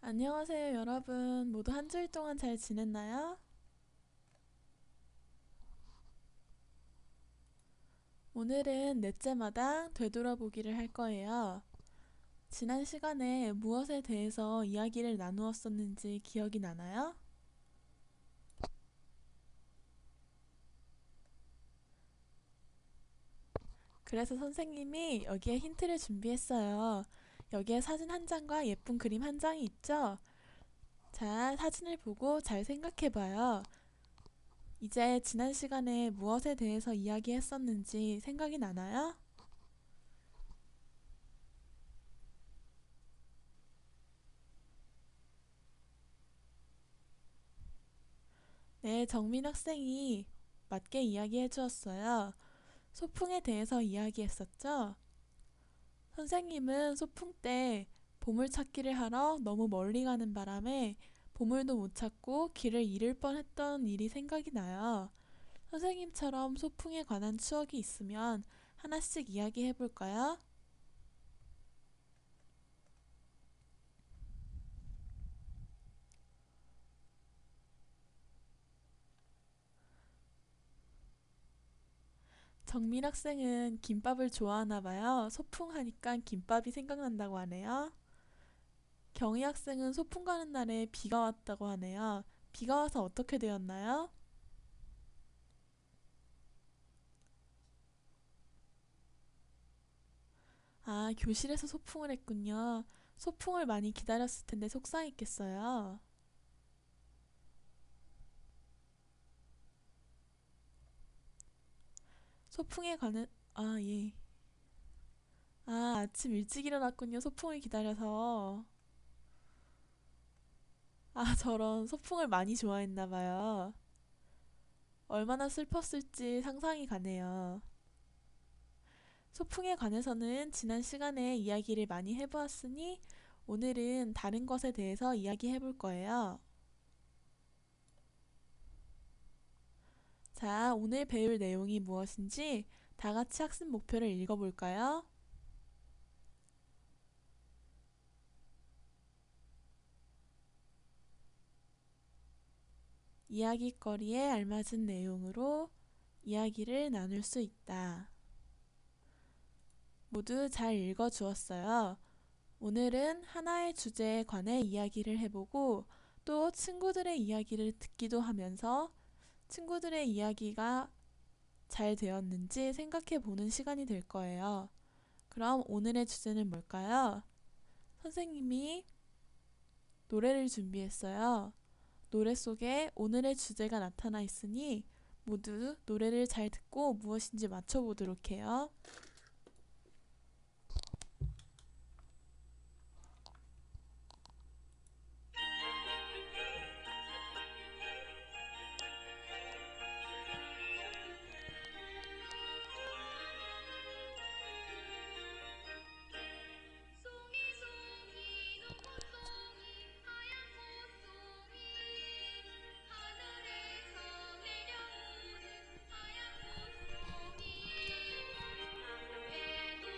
안녕하세요, 여러분. 모두 한 주일 동안 잘 지냈나요? 오늘은 넷째 마당 되돌아보기를 할 거예요. 지난 시간에 무엇에 대해서 이야기를 나누었었는지 기억이 나나요? 그래서 선생님이 여기에 힌트를 준비했어요. 여기에 사진 한 장과 예쁜 그림 한 장이 있죠? 자, 사진을 보고 잘 생각해 봐요. 이제 지난 시간에 무엇에 대해서 이야기했었는지 생각이 나나요? 네, 정민 학생이 맞게 이야기해 주었어요. 소풍에 대해서 이야기했었죠? 선생님은 소풍 때 보물찾기를 하러 너무 멀리 가는 바람에 보물도 못 찾고 길을 잃을 뻔했던 일이 생각이 나요. 선생님처럼 소풍에 관한 추억이 있으면 하나씩 이야기해 볼까요? 정민 학생은 김밥을 좋아하나 봐요. 소풍 하니까 김밥이 생각난다고 하네요. 경희 학생은 소풍 가는 날에 비가 왔다고 하네요. 비가 와서 어떻게 되었나요? 아, 교실에서 소풍을 했군요. 소풍을 많이 기다렸을 텐데 속상했겠어요. 소풍에 가는, 아, 예. 아, 아침 일찍 일어났군요. 소풍을 기다려서. 아, 저런 소풍을 많이 좋아했나 봐요. 얼마나 슬펐을지 상상이 가네요. 소풍에 관해서는 지난 시간에 이야기를 많이 해보았으니 오늘은 다른 것에 대해서 이야기해 볼 거예요. 자, 오늘 배울 내용이 무엇인지 다 같이 학습 목표를 읽어볼까요? 이야깃거리에 알맞은 내용으로 이야기를 나눌 수 있다. 모두 잘 읽어 주었어요. 오늘은 하나의 주제에 관해 이야기를 해보고 또 친구들의 이야기를 듣기도 하면서 친구들의 이야기가 잘 되었는지 생각해 보는 시간이 될 거예요. 그럼 오늘의 주제는 뭘까요? 선생님이 노래를 준비했어요. 노래 속에 오늘의 주제가 나타나 있으니 모두 노래를 잘 듣고 무엇인지 맞춰보도록 해요. 송이 송이 눈꽃송이 하얀 꽃송이 하늘에서 내려오는 하얀 꽃송이 내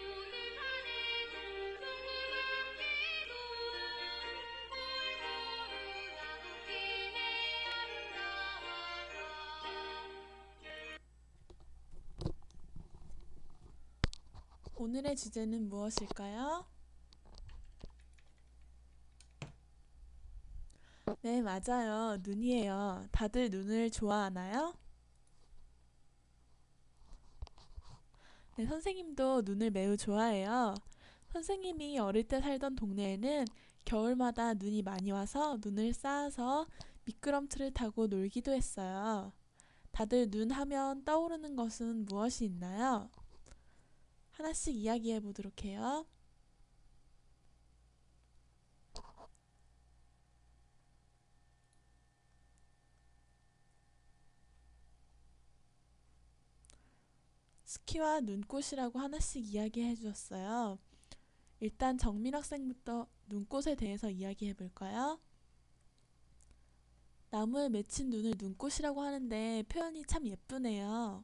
눈을 반해도 궁금하게도 골고루 나무길에 아름다워라. 오늘의 주제는 무엇일까요? 네, 맞아요. 눈이에요. 다들 눈을 좋아하나요? 네, 선생님도 눈을 매우 좋아해요. 선생님이 어릴 때 살던 동네에는 겨울마다 눈이 많이 와서 눈을 쌓아서 미끄럼틀을 타고 놀기도 했어요. 다들 눈 하면 떠오르는 것은 무엇이 있나요? 하나씩 이야기해 보도록 해요. 스키와 눈꽃이라고 하나씩 이야기해 주었어요. 일단 정민 학생부터 눈꽃에 대해서 이야기해 볼까요? 나무에 맺힌 눈을 눈꽃이라고 하는데 표현이 참 예쁘네요.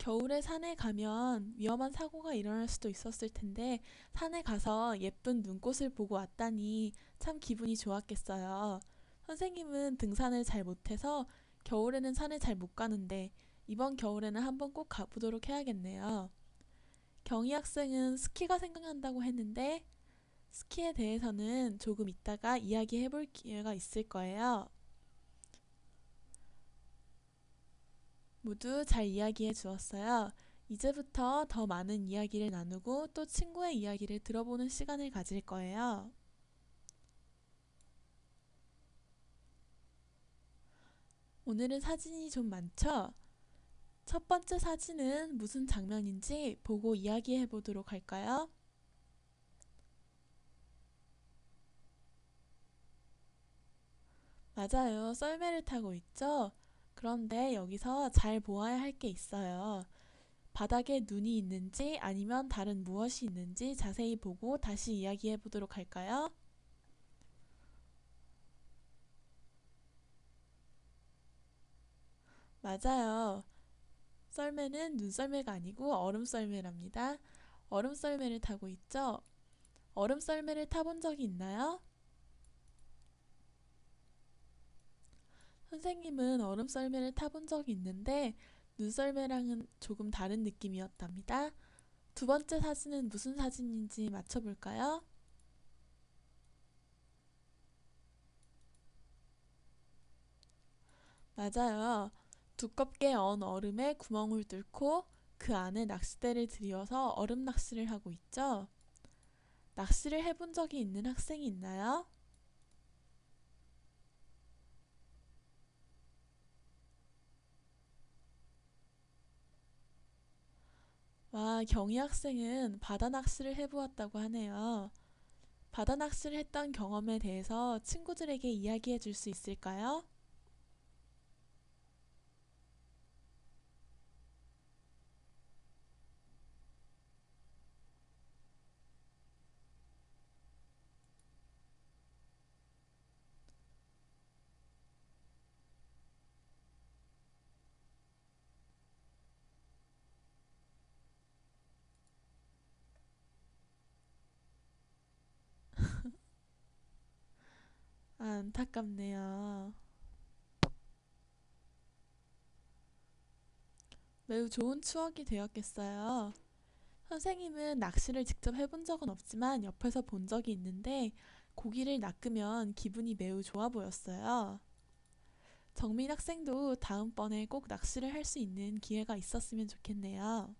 겨울에 산에 가면 위험한 사고가 일어날 수도 있었을 텐데 산에 가서 예쁜 눈꽃을 보고 왔다니 참 기분이 좋았겠어요. 선생님은 등산을 잘 못해서 겨울에는 산에 잘 못 가는데 이번 겨울에는 한번 꼭 가보도록 해야겠네요. 경희 학생은 스키가 생각난다고 했는데 스키에 대해서는 조금 이따가 이야기해 볼 기회가 있을 거예요. 모두 잘 이야기해 주었어요. 이제부터 더 많은 이야기를 나누고 또 친구의 이야기를 들어보는 시간을 가질 거예요. 오늘은 사진이 좀 많죠? 첫 번째 사진은 무슨 장면인지 보고 이야기해 보도록 할까요? 맞아요. 썰매를 타고 있죠? 그런데 여기서 잘 보아야 할 게 있어요. 바닥에 눈이 있는지 아니면 다른 무엇이 있는지 자세히 보고 다시 이야기해 보도록 할까요? 맞아요. 썰매는 눈썰매가 아니고 얼음썰매랍니다. 얼음썰매를 타고 있죠? 얼음썰매를 타본 적이 있나요? 선생님은 얼음썰매를 타본 적이 있는데 눈썰매랑은 조금 다른 느낌이었답니다. 두 번째 사진은 무슨 사진인지 맞춰볼까요? 맞아요. 두껍게 언 얼음에 구멍을 뚫고 그 안에 낚싯대를 들여서 얼음 낚시를 하고 있죠. 낚시를 해본 적이 있는 학생이 있나요? 와, 경희 학생은 바다 낚시를 해보았다고 하네요. 바다 낚시를 했던 경험에 대해서 친구들에게 이야기해 줄 수 있을까요? 아, 안타깝네요. 매우 좋은 추억이 되었겠어요. 선생님은 낚시를 직접 해본 적은 없지만 옆에서 본 적이 있는데 고기를 낚으면 기분이 매우 좋아 보였어요. 정민 학생도 다음번에 꼭 낚시를 할 수 있는 기회가 있었으면 좋겠네요.